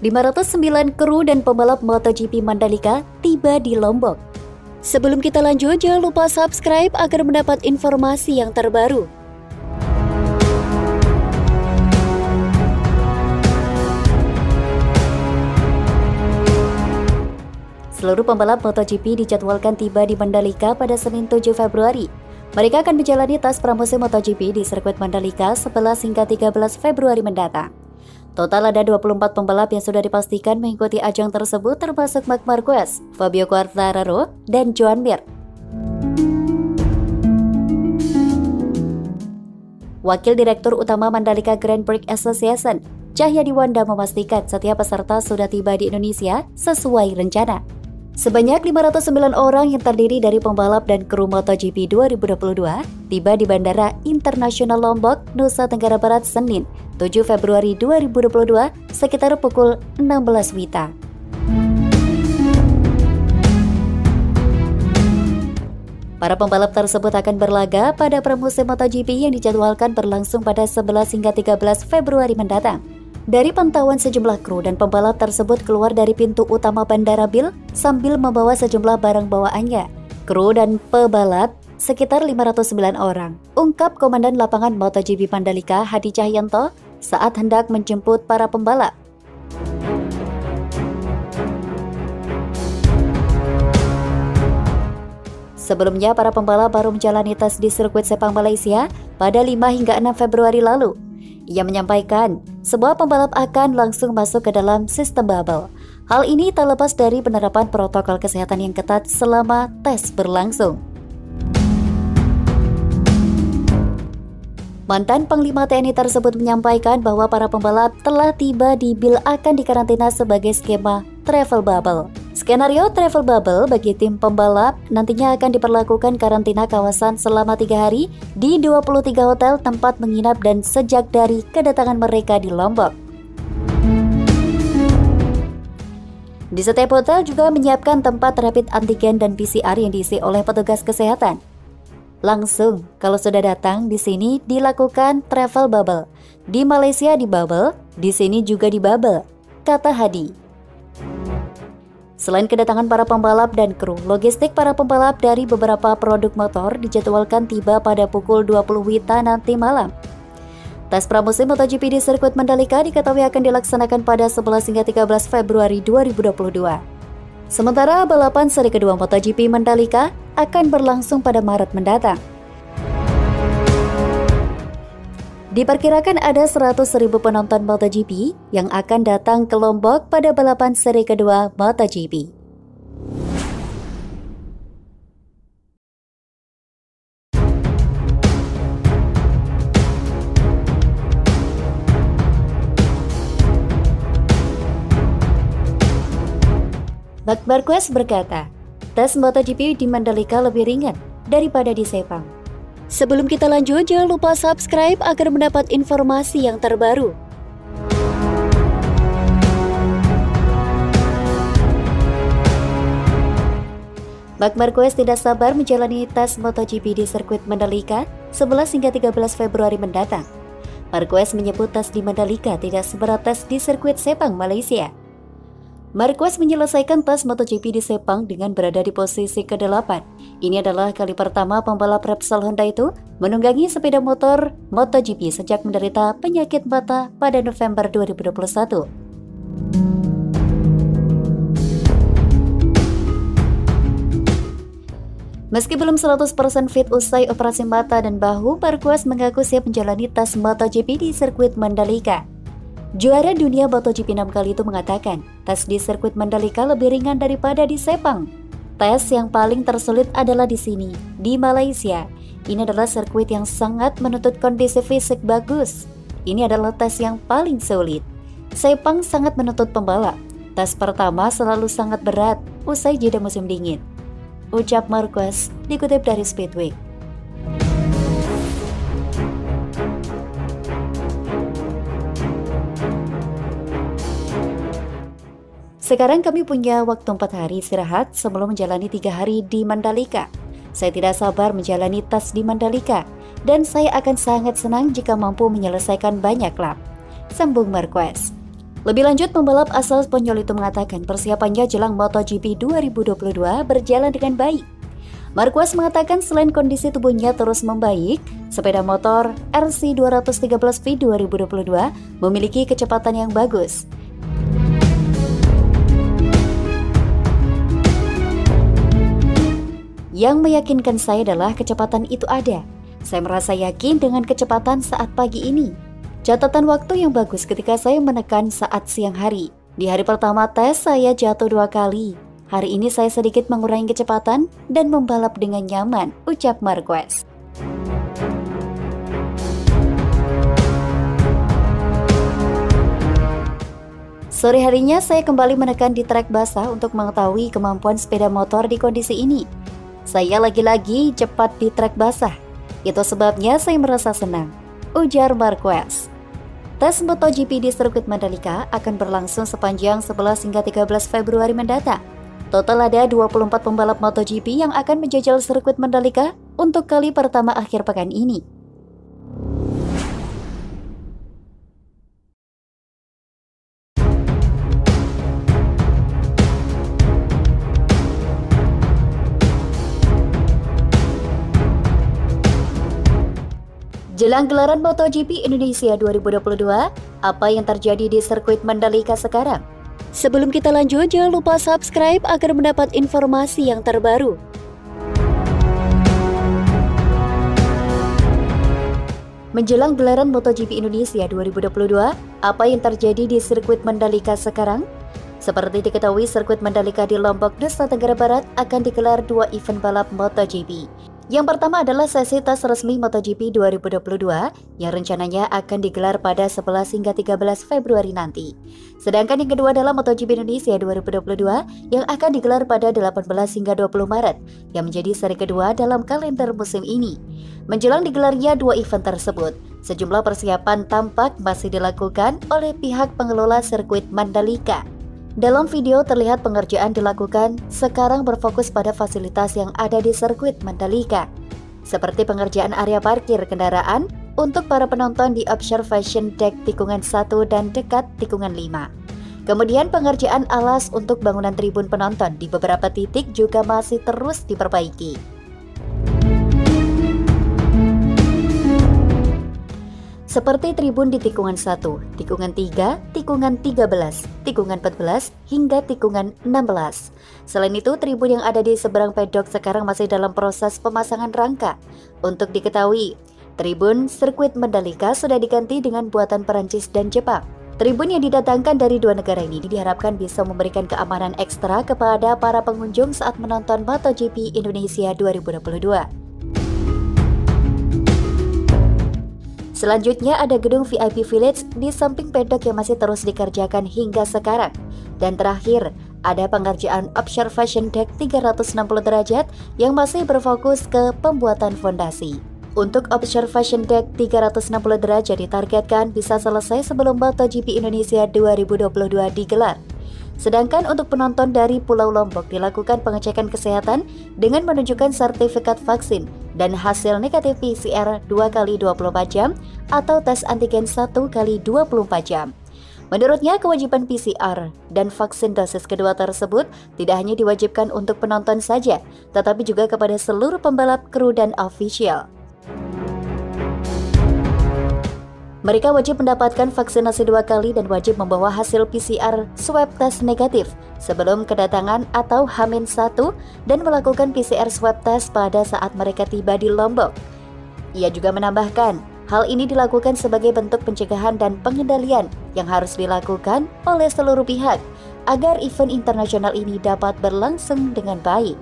509 kru dan pembalap MotoGP Mandalika tiba di Lombok. Sebelum kita lanjut, jangan lupa subscribe agar mendapat informasi yang terbaru. Seluruh pembalap MotoGP dijadwalkan tiba di Mandalika pada Senin 7 Februari. Mereka akan menjalani tes pramusim MotoGP di sirkuit Mandalika 11 hingga 13 Februari mendatang. Total ada 24 pembalap yang sudah dipastikan mengikuti ajang tersebut, termasuk Marc Marquez, Fabio Quartararo, dan Joan Mir. Wakil Direktur Utama Mandalika Grand Prix Association, Cahyadi Wanda, memastikan setiap peserta sudah tiba di Indonesia sesuai rencana. Sebanyak 509 orang yang terdiri dari pembalap dan kru MotoGP 2022 tiba di Bandara Internasional Lombok, Nusa Tenggara Barat Senin 7 Februari 2022 sekitar pukul 16 WITA. Para pembalap tersebut akan berlaga pada pramusim MotoGP yang dijadwalkan berlangsung pada 11 hingga 13 Februari mendatang. Dari pantauan sejumlah kru dan pembalap tersebut keluar dari pintu utama Bandara Bil sambil membawa sejumlah barang bawaannya. Kru dan pebalap sekitar 509 orang, ungkap Komandan Lapangan MotoGP Mandalika Hadi Cahyanto saat hendak menjemput para pembalap. Sebelumnya, para pembalap baru menjalani tes di sirkuit Sepang Malaysia pada 5 hingga 6 Februari lalu. Ia menyampaikan, semua pembalap akan langsung masuk ke dalam sistem bubble. Hal ini tak lepas dari penerapan protokol kesehatan yang ketat selama tes berlangsung. Mantan Panglima TNI tersebut menyampaikan bahwa para pembalap telah tiba di Bil akan dikarantina sebagai skema travel bubble. Skenario travel bubble bagi tim pembalap nantinya akan diperlakukan karantina kawasan selama 3 hari di 23 hotel tempat menginap dan sejak dari kedatangan mereka di Lombok. Di setiap hotel juga menyiapkan tempat rapid antigen dan PCR yang diisi oleh petugas kesehatan. Langsung, kalau sudah datang di sini dilakukan travel bubble. Di Malaysia di bubble, di sini juga di bubble, kata Hadi. Selain kedatangan para pembalap dan kru, logistik para pembalap dari beberapa produk motor dijadwalkan tiba pada pukul 20 WITA nanti malam. Tes pramusim MotoGP di sirkuit Mandalika diketahui akan dilaksanakan pada 11 hingga 13 Februari 2022. Sementara balapan seri kedua MotoGP Mandalika akan berlangsung pada Maret mendatang. Diperkirakan ada 100.000 penonton MotoGP yang akan datang ke Lombok pada balapan seri kedua MotoGP. Marc Marquez berkata, tes MotoGP di Mandalika lebih ringan daripada di Sepang. Sebelum kita lanjut, jangan lupa subscribe agar mendapat informasi yang terbaru. Marc Marquez tidak sabar menjalani tes MotoGP di sirkuit Mandalika 11 hingga 13 Februari mendatang. Marquez menyebut tes di Mandalika tidak seberat tes di sirkuit Sepang, Malaysia. Marquez menyelesaikan tes MotoGP di Sepang dengan berada di posisi ke-8. Ini adalah kali pertama pembalap Repsol Honda itu menunggangi sepeda motor MotoGP sejak menderita penyakit mata pada November 2021. Meski belum 100% fit usai operasi mata dan bahu, Marquez mengaku siap menjalani tes MotoGP di sirkuit Mandalika. Juara dunia MotoGP 6 kali itu mengatakan, tes di sirkuit Mandalika lebih ringan daripada di Sepang. Tes yang paling tersulit adalah di sini, di Malaysia. Ini adalah sirkuit yang sangat menuntut kondisi fisik bagus. Ini adalah tes yang paling sulit. Sepang sangat menuntut pembalap. Tes pertama selalu sangat berat, usai jeda musim dingin. Ucap Marquez dikutip dari Speedweek. Sekarang kami punya waktu 4 hari istirahat sebelum menjalani 3 hari di Mandalika. Saya tidak sabar menjalani tes di Mandalika, dan saya akan sangat senang jika mampu menyelesaikan banyak lap, sambung Marquez. Lebih lanjut, pembalap asal Spanyol itu mengatakan persiapannya jelang MotoGP 2022 berjalan dengan baik. Marquez mengatakan selain kondisi tubuhnya terus membaik, sepeda motor RC213V 2022 memiliki kecepatan yang bagus. Yang meyakinkan saya adalah kecepatan itu ada. Saya merasa yakin dengan kecepatan saat pagi ini. Catatan waktu yang bagus ketika saya menekan saat siang hari. Di hari pertama tes saya jatuh 2 kali. Hari ini saya sedikit mengurangi kecepatan dan membalap dengan nyaman, ucap Marquez. Sore harinya saya kembali menekan di trek basah untuk mengetahui kemampuan sepeda motor di kondisi ini. Saya lagi-lagi cepat di trek basah. Itu sebabnya saya merasa senang, ujar Marquez. Tes MotoGP di sirkuit Mandalika akan berlangsung sepanjang 11 hingga 13 Februari mendatang. Total ada 24 pembalap MotoGP yang akan menjajal sirkuit Mandalika untuk kali pertama akhir pekan ini. Jelang gelaran MotoGP Indonesia 2022, apa yang terjadi di sirkuit Mandalika sekarang? Sebelum kita lanjut, jangan lupa subscribe agar mendapat informasi yang terbaru. Menjelang gelaran MotoGP Indonesia 2022, apa yang terjadi di sirkuit Mandalika sekarang? Seperti diketahui, sirkuit Mandalika di Lombok, Nusa Tenggara Barat akan digelar 2 event balap MotoGP. Yang pertama adalah sesi tes resmi MotoGP 2022 yang rencananya akan digelar pada 11 hingga 13 Februari nanti. Sedangkan yang kedua adalah MotoGP Indonesia 2022 yang akan digelar pada 18 hingga 20 Maret yang menjadi seri kedua dalam kalender musim ini. Menjelang digelarnya 2 event tersebut, sejumlah persiapan tampak masih dilakukan oleh pihak pengelola sirkuit Mandalika. Dalam video terlihat pengerjaan dilakukan sekarang berfokus pada fasilitas yang ada di sirkuit Mandalika, seperti pengerjaan area parkir kendaraan untuk para penonton di observation deck tikungan 1 dan dekat tikungan 5. Kemudian pengerjaan alas untuk bangunan tribun penonton di beberapa titik juga masih terus diperbaiki. Seperti tribun di tikungan 1, tikungan 3, tikungan 13, tikungan 14, hingga tikungan 16. Selain itu, tribun yang ada di seberang pedok sekarang masih dalam proses pemasangan rangka. Untuk diketahui, tribun sirkuit Mandalika sudah diganti dengan buatan Perancis dan Jepang. Tribun yang didatangkan dari 2 negara ini diharapkan bisa memberikan keamanan ekstra kepada para pengunjung saat menonton MotoGP Indonesia 2022. Selanjutnya ada gedung VIP Village di samping pedok yang masih terus dikerjakan hingga sekarang. Dan terakhir, ada pengerjaan observation deck 360 derajat yang masih berfokus ke pembuatan fondasi. Untuk observation deck 360 derajat ditargetkan bisa selesai sebelum MotoGP Indonesia 2022 digelar. Sedangkan untuk penonton dari Pulau Lombok dilakukan pengecekan kesehatan dengan menunjukkan sertifikat vaksin dan hasil negatif PCR 2x24 jam atau tes antigen 1x24 jam. Menurutnya, kewajiban PCR dan vaksin dosis kedua tersebut tidak hanya diwajibkan untuk penonton saja, tetapi juga kepada seluruh pembalap, kru, dan ofisial. Mereka wajib mendapatkan vaksinasi 2 kali dan wajib membawa hasil PCR swab test negatif sebelum kedatangan atau H-1 dan melakukan PCR swab test pada saat mereka tiba di Lombok. Ia juga menambahkan, hal ini dilakukan sebagai bentuk pencegahan dan pengendalian yang harus dilakukan oleh seluruh pihak agar event internasional ini dapat berlangsung dengan baik.